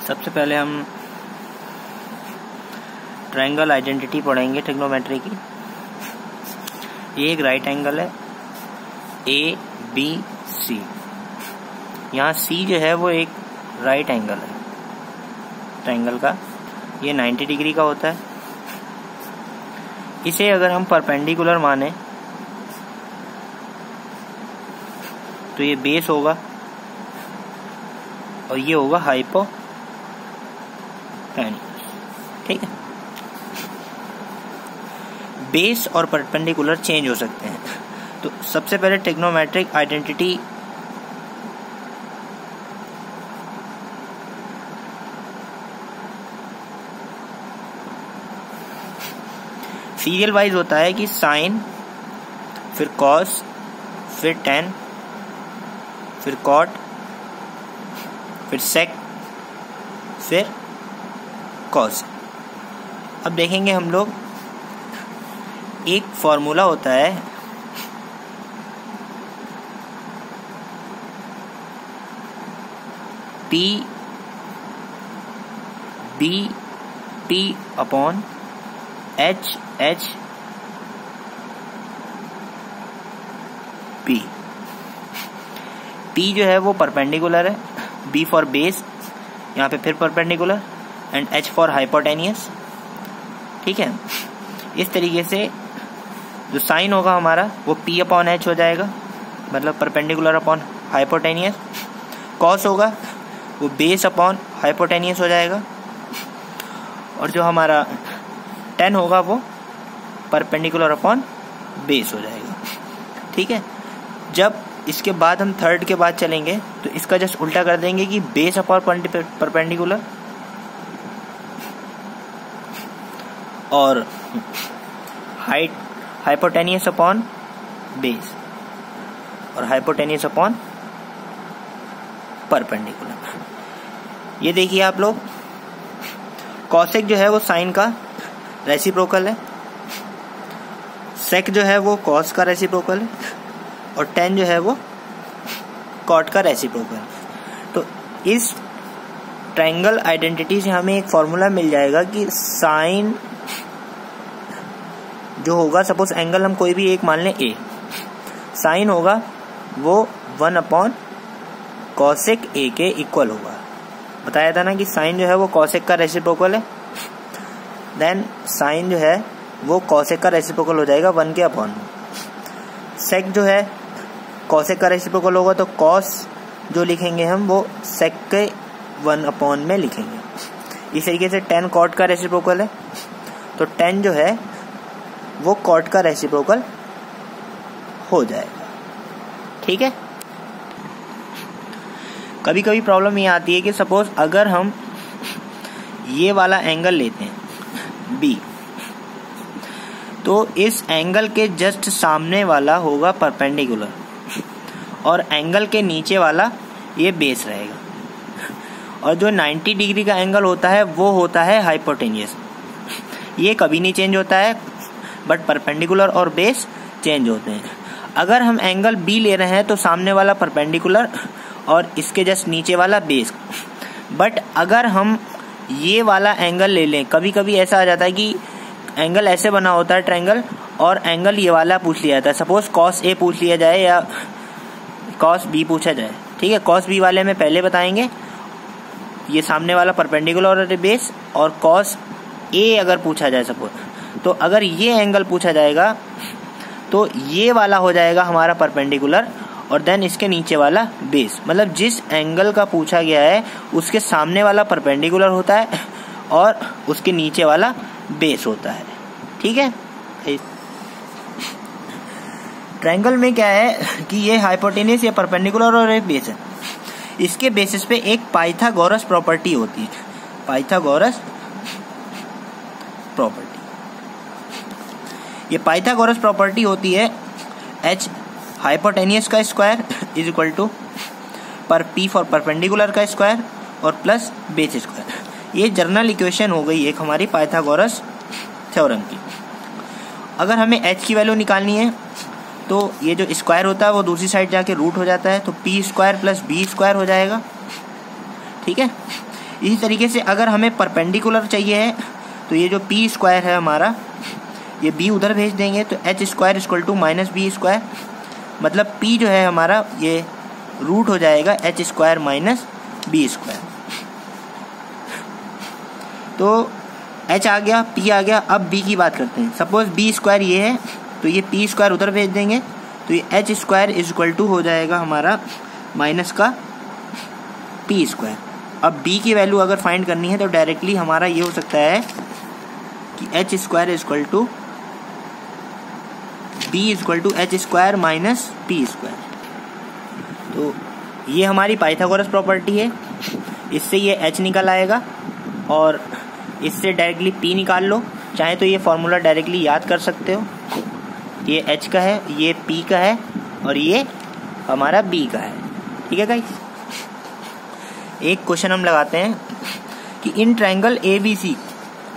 सबसे पहले हम ट्रायंगल आइडेंटिटी पढ़ेंगे ट्रिग्नोमेट्री की। ये एक राइट एंगल है ABC। यहाँ C जो है वो एक राइट एंगल है ट्रायंगल का, ये 90 डिग्री का होता है। इसे अगर हम परपेंडिकुलर माने तो ये बेस होगा और ये होगा हाइपोटेन्यूस। ठीक है, बेस और परपेंडिकुलर चेंज हो सकते हैं। तो सबसे पहले ट्रिग्नोमेट्रिक आइडेंटिटी सीरियल वाइज होता है कि साइन, फिर कॉस, फिर टेन, फिर कॉट, फिर सेक, फिर कॉस। अब देखेंगे हम लोग, एक फॉर्मूला होता है P upon H P। P जो है वो परपेंडिकुलर है, B फॉर बेस, यहाँ पे फिर perpendicular, and H for hypotenuse. ठीक है, इस तरीके से जो साइन होगा हमारा वो P अपॉन H हो जाएगा, मतलब परपेंडिकुलर अपॉन हाइपोटेनियस। कॉस होगा वो बेस अपॉन हाइपोटेनियस हो जाएगा, और जो हमारा टेन होगा वो परपेंडिकुलर अपॉन बेस हो जाएगा। ठीक है, जब इसके बाद हम थर्ड के बाद चलेंगे तो इसका जस्ट उल्टा कर देंगे कि बेस अपॉन परपेंडिकुलर और हाइपोटेनियस अपॉन बेस और हाइपोटेनियस अपॉन परपेंडिकुलर। ये देखिए आप लोग, कॉसेक जो है वो साइन का रेसिप्रोकल है, सेक जो है वो कॉस का रेसिप्रोकल है, और टेन जो है वो कॉट का रेसिप्रोकल है। तो इस ट्रायंगल आइडेंटिटी से हमें एक फॉर्मूला मिल जाएगा कि साइन जो होगा, सपोज एंगल हम कोई भी एक मान लें A, साइन होगा वो 1 अपॉन कॉसेक A के इक्वल होगा। बताया था ना कि साइन जो है वो कॉसेक का रेसिप्रोकल है, देन साइन जो है वो कॉसेक का रेसिप्रोकल हो जाएगा 1 के अपॉन। सेक जो है कॉसेक का रेसिप्रोकल होगा, तो कॉस जो लिखेंगे हम वो सेक के 1 अपॉन में लिखेंगे। इस तरीके से टेन कॉट का रेसिप्रोकल है, तो टेन जो है वो कॉट का रेसिप्रोकल हो जाएगा। ठीक है, कभी कभी प्रॉब्लम ये आती है कि सपोज अगर हम ये वाला एंगल लेते हैं B, तो इस एंगल के जस्ट सामने वाला होगा परपेंडिकुलर और एंगल के नीचे वाला ये बेस रहेगा, और जो 90 डिग्री का एंगल होता है वो होता है हाइपोटेनियस। ये कभी नहीं चेंज होता है, बट परपेंडिकुलर और बेस चेंज होते हैं। अगर हम एंगल B ले रहे हैं तो सामने वाला परपेंडिकुलर और इसके जस्ट नीचे वाला बेस। बट अगर हम ये वाला एंगल ले लें, कभी कभी ऐसा आ जाता है कि एंगल ऐसे बना होता है ट्रायंगल, और एंगल ये वाला पूछ लिया जाता है, सपोज cos A पूछ लिया जाए या cos B पूछा जाए। ठीक है, cos B वाले में पहले बताएंगे, ये सामने वाला परपेंडिकुलर और बेस, और cos A अगर पूछा जाए सपोज, तो अगर ये एंगल पूछा जाएगा तो ये वाला हो जाएगा हमारा परपेंडिकुलर, और देन इसके नीचे वाला बेस। मतलब जिस एंगल का पूछा गया है उसके सामने वाला परपेंडिकुलर होता है और उसके नीचे वाला बेस होता है। ठीक है, ट्रायंगल में क्या है कि ये हाइपोटेनियस, ये परपेंडिकुलर और ये बेस है। इसके बेसिस पे एक पाइथागोरस प्रॉपर्टी होती है, पाइथागोरस प्रॉपर्टी। ये पाइथागोरस प्रॉपर्टी होती है H हाइपोटेनियस का स्क्वायर इज इक्वल टू पर P फॉर परपेंडिकुलर का स्क्वायर और प्लस बेस स्क्वायर। ये जनरल इक्वेशन हो गई एक हमारी पाइथागोरस थ्योरम की। अगर हमें H की वैल्यू निकालनी है तो ये जो स्क्वायर होता है वो दूसरी साइड जाके रूट हो जाता है, तो P square plus B square हो जाएगा। ठीक है, इसी तरीके से अगर हमें परपेंडिकुलर चाहिए है तो ये जो पी स्क्वायर है हमारा, ये बी उधर भेज देंगे तो H square equal to minus B square, मतलब पी जो है हमारा ये रूट हो जाएगा H square minus B square. तो एच आ गया, पी आ गया। अब बी की बात करते हैं। सपोज बी स्क्वायर ये है तो ये पी स्क्वायर उधर भेज देंगे तो ये एच स्क्वायर इक्वल टू हो जाएगा हमारा माइनस का पी स्क्वायर। अब बी की वैल्यू अगर फाइंड करनी है तो डायरेक्टली हमारा ये हो सकता है कि H square equal to B equal to H square minus P square. तो ये हमारी पाइथागोरस प्रॉपर्टी है, इससे ये एच निकल आएगा और इससे डायरेक्टली पी निकाल लो। चाहे तो ये फॉर्मूला डायरेक्टली याद कर सकते हो। ये एच का है, ये पी का है और ये हमारा बी का है। ठीक है गाइस, एक क्वेश्चन हम लगाते हैं कि in triangle A B C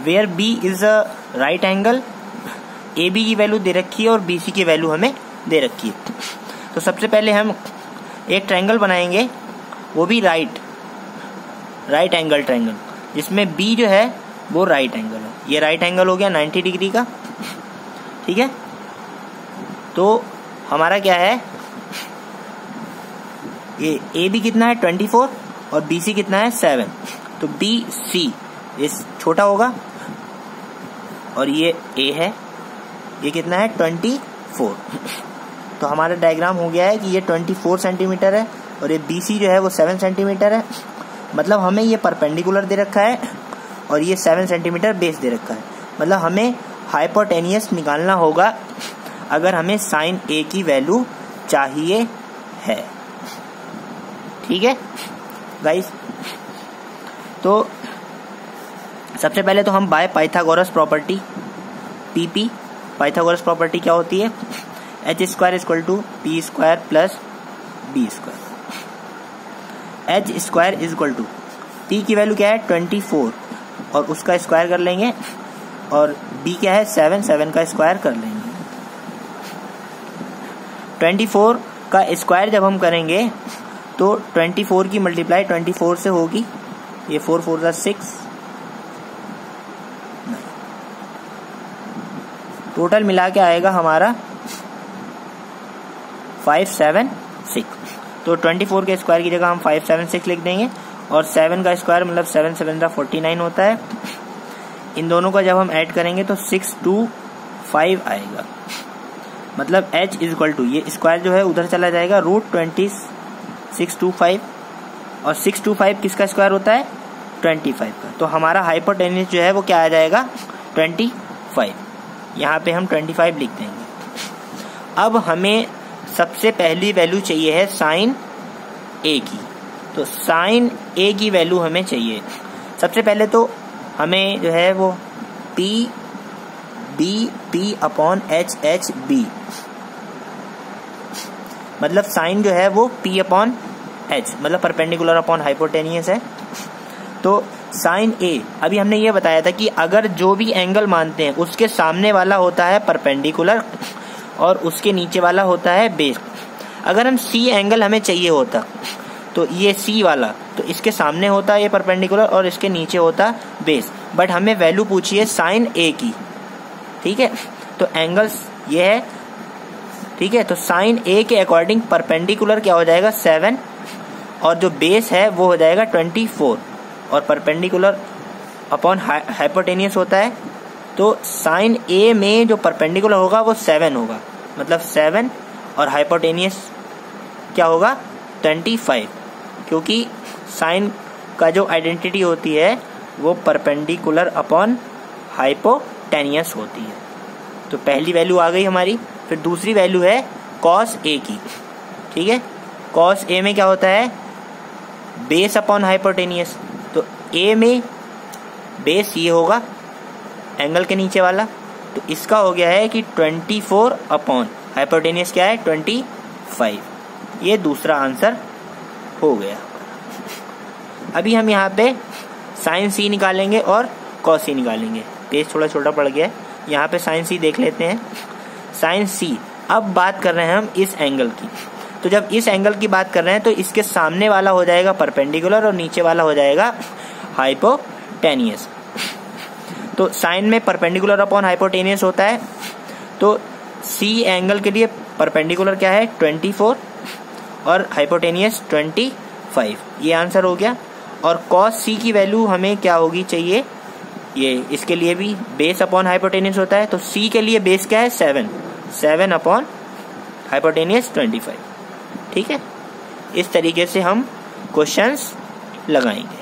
where B is a right angle, A B की वैल्यू दे रखी है और बी सी की वैल्यू हमें दे रखी है। तो सबसे पहले हम एक ट्रायंगल बनाएंगे, वो भी राइट एंगल ट्रायंगल, जिसमें बी जो है वो राइट एंगल है। ये राइट एंगल हो गया 90 डिग्री का। ठीक है, तो हमारा क्या है, ये ए बी कितना है 24 और बी सी कितना है 7। तो बी सी इस छोटा होगा और ये ए है, ये कितना है 24। तो हमारा डायग्राम हो गया है कि ये 24 सेंटीमीटर है और ये बी सी जो है वो 7 सेंटीमीटर है। मतलब हमें ये परपेंडिकुलर दे रखा है और ये 7 सेंटीमीटर बेस दे रखा है। मतलब हमें हाइपोटेनियस निकालना होगा अगर हमें साइन ए की वैल्यू चाहिए है। ठीक है गाइस, तो सबसे पहले तो हम by Pythagoras property PP, Pythagoras property क्या होती है, H square equal to P square plus B square. H square equal to P की वैल्यू क्या है 24 और उसका स्क्वायर कर लेंगे और बी क्या है 7 का स्क्वायर कर लेंगे। 24 का स्क्वायर जब हम करेंगे तो 24 की मल्टीप्लाई 24 से होगी, ये 4 4 जा 6, टोटल मिला के आएगा हमारा 576। तो 24 के स्क्वायर की जगह हम 576 लिख देंगे और 7 का स्क्वायर मतलब 7 7 जा 49 होता है। इन दोनों का जब हम ऐड करेंगे तो 625 आएगा। मतलब h इक्वल टू ये स्क्वायर जो है उधर चला जाएगा √625 और 625 किसका स्क्वायर होता है 25 का। तो हमारा हाइपोटेन्यूस जो है वो क्या आ जाएगा 25। यहाँ पे हम 25 लिख देंगे। अब हमें सबसे पहली वैल्यू चाहिए है साइन ए की। तो साइन ए की वैल्यू हमें चाहिए। सबसे पहले तो हमें जो है वो पी अपॉन एच बी, मतलब साइन जो है वो पी अपॉन एच, मतलब परपेंडिकुलर अपॉन हाइपोटेनियस है। तो साइन ए, अभी हमने ये बताया था कि अगर जो भी एंगल मानते हैं उसके सामने वाला होता है परपेंडिकुलर और उसके नीचे वाला होता है बेस। अगर हम सी एंगल हमें चाहिए होता तो ये सी वाला तो इसके सामने होता है ये परपेंडिकुलर और इसके नीचे होता बेस, बट हमें वैल्यू पूछी है साइन ए की। ठीक है, तो एंगल्स ये है। ठीक है, तो साइन ए के अकॉर्डिंग परपेंडिकुलर क्या हो जाएगा 7 और जो बेस है वो हो जाएगा 24 और परपेंडिकुलर अपॉन हाइपोटेनियस होता है। तो साइन ए में जो परपेंडिकुलर होगा वो 7 होगा, मतलब 7 और हाइपोटेनियस क्या होगा 25, क्योंकि साइन का जो आइडेंटिटी होती है वो परपेंडिकुलर अपॉन हाइपोटेनियस होती है। तो पहली वैल्यू आ गई हमारी। फिर दूसरी वैल्यू है कॉस ए की। ठीक है, कॉस ए में क्या होता है बेस अपॉन हाइपोटेनियस। तो ए में बेस ये होगा एंगल के नीचे वाला, तो इसका हो गया है कि 24 अपॉन हाइपोटेनियस क्या है 25। ये दूसरा आंसर हो गया। अभी हम यहाँ पे साइन सी निकालेंगे और कॉस सी निकालेंगे। पेज थोड़ा छोटा पड़ गया है, यहाँ पे साइन सी देख लेते हैं। साइन सी, अब बात कर रहे हैं हम इस एंगल की। तो जब इस एंगल की बात कर रहे हैं तो इसके सामने वाला हो जाएगा परपेंडिकुलर और नीचे वाला हो जाएगा हाइपोटेनियस। तो साइन में परपेंडिकुलर अपॉन हाइपोटेनियस होता है, तो सी एंगल के लिए परपेंडिकुलर क्या है 24 और हाइपोटेनियस 25, ये आंसर हो गया। और कॉस सी की वैल्यू हमें क्या होगी चाहिए, ये इसके लिए भी बेस अपॉन हाइपोटेनियस होता है, तो सी के लिए बेस क्या है 7 अपॉन हाइपोटेनियस 25। ठीक है, इस तरीके से हम क्वेश्चंस लगाएंगे।